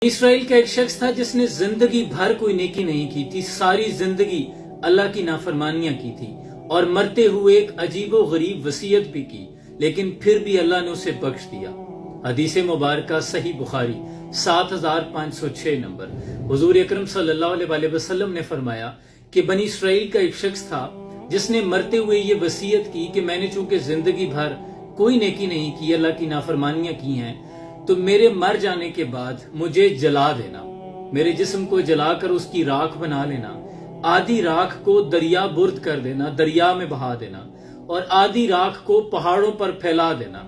اسرائیل کا ایک شخص تھا جس نے زندگی بھر کوئی نیکی نہیں کی تھی، ساری زندگی اللہ کی نافرمانیاں کی تھی اور مرتے ہوئے ایک عجیب و غریب وصیت بھی کی، لیکن پھر بھی اللہ نے اسے بخش دیا۔ حدیث مبارکہ صحیح بخاری 7506 نمبر۔ حضور اکرم صلی اللہ علیہ وسلم نے فرمایا کہ بنی اسرائیل کا ایک شخص تھا جس نے مرتے ہوئے یہ وصیت کی کہ میں نے چونکہ زندگی بھر کوئی نیکی نہیں کی، اللہ کی نافرمانیاں کی ہیں، تو میرے مر جانے کے بعد مجھے جلا دینا، میرے جسم کو جلا کر اس کی راکھ بنا لینا، آدھی راکھ کو دریا برد کر دینا، دریا میں بہا دینا، اور آدھی راکھ کو پہاڑوں پر پھیلا دینا،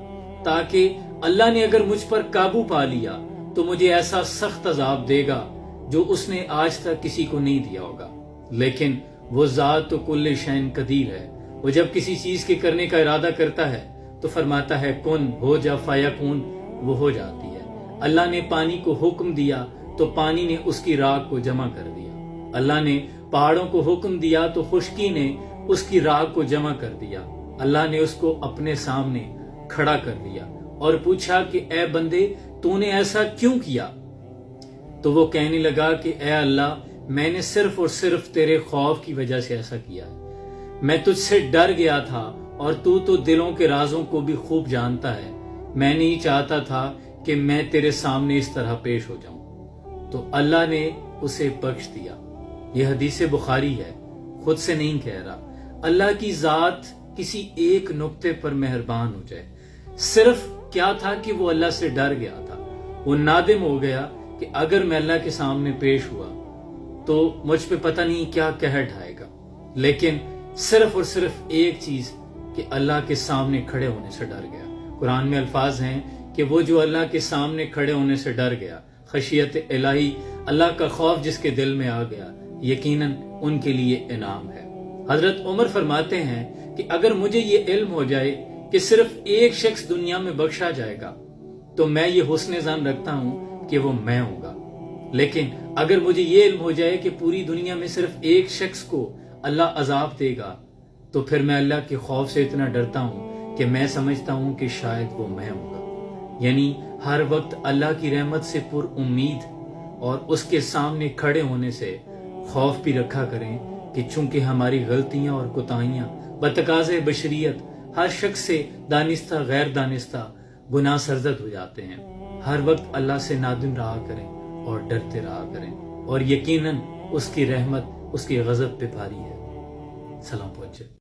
تاکہ اللہ نے اگر مجھ پر قابو پا لیا تو مجھے ایسا سخت عذاب دے گا جو اس نے آج تک کسی کو نہیں دیا ہوگا۔ لیکن وہ ذات تو کل شین قدیر ہے، وہ جب کسی چیز کے کرنے کا ارادہ کرتا ہے تو فرماتا ہے کن ہو جا فیکون، وہ ہو جاتی ہے۔ اللہ نے پانی کو حکم دیا تو پانی نے اس کی راکھ کو جمع کر دیا، اللہ نے پہاڑوں کو حکم دیا تو خشکی نے اس کی راکھ کو جمع کر دیا، اللہ نے اس کو اپنے سامنے کھڑا کر دیا اور پوچھا کہ اے بندے تو نے ایسا کیوں کیا؟ تو وہ کہنے لگا کہ اے اللہ، میں نے صرف اور صرف تیرے خوف کی وجہ سے ایسا کیا ہے، میں تجھ سے ڈر گیا تھا اور تو دلوں کے رازوں کو بھی خوب جانتا ہے، میں نہیں چاہتا تھا کہ میں تیرے سامنے اس طرح پیش ہو جاؤں۔ تو اللہ نے اسے بخش دیا۔ یہ حدیث بخاری ہے، خود سے نہیں کہہ رہا۔ اللہ کی ذات کسی ایک نقطے پر مہربان ہو جائے۔ صرف کیا تھا کہ وہ اللہ سے ڈر گیا تھا، وہ نادم ہو گیا کہ اگر میں اللہ کے سامنے پیش ہوا تو مجھ پہ پتہ نہیں کیا قہر ڈھائے گا، لیکن صرف اور صرف ایک چیز کہ اللہ کے سامنے کھڑے ہونے سے ڈر گیا۔ قرآن میں الفاظ ہیں کہ وہ جو اللہ کے سامنے کھڑے ہونے سے ڈر گیا، خشیت الہی، اللہ کا خوف جس کے دل میں آ گیا، یقیناً ان کے لیے انعام ہے۔ حضرت عمر فرماتے ہیں کہ اگر مجھے یہ علم ہو جائے کہ صرف ایک شخص دنیا میں بخشا جائے گا تو میں یہ حسن ظن رکھتا ہوں کہ وہ میں ہوں گا، لیکن اگر مجھے یہ علم ہو جائے کہ پوری دنیا میں صرف ایک شخص کو اللہ عذاب دے گا تو پھر میں اللہ کے خوف سے اتنا ڈرتا ہوں کہ میں سمجھتا ہوں کہ شاید وہ میں ہوں گا۔ یعنی ہر وقت اللہ کی رحمت سے پر امید اور اس کے سامنے کھڑے ہونے سے خوف بھی رکھا کریں کہ چونکہ ہماری غلطیاں اور کوتاہیاں بتقاضے بشریت ہر شخص سے دانستہ غیر دانستہ گناہ سرزد ہو جاتے ہیں، ہر وقت اللہ سے نادم رہا کریں اور ڈرتے رہا کریں، اور یقیناً اس کی رحمت اس کی غضب پہ بھاری ہے۔ سلام پہنچے۔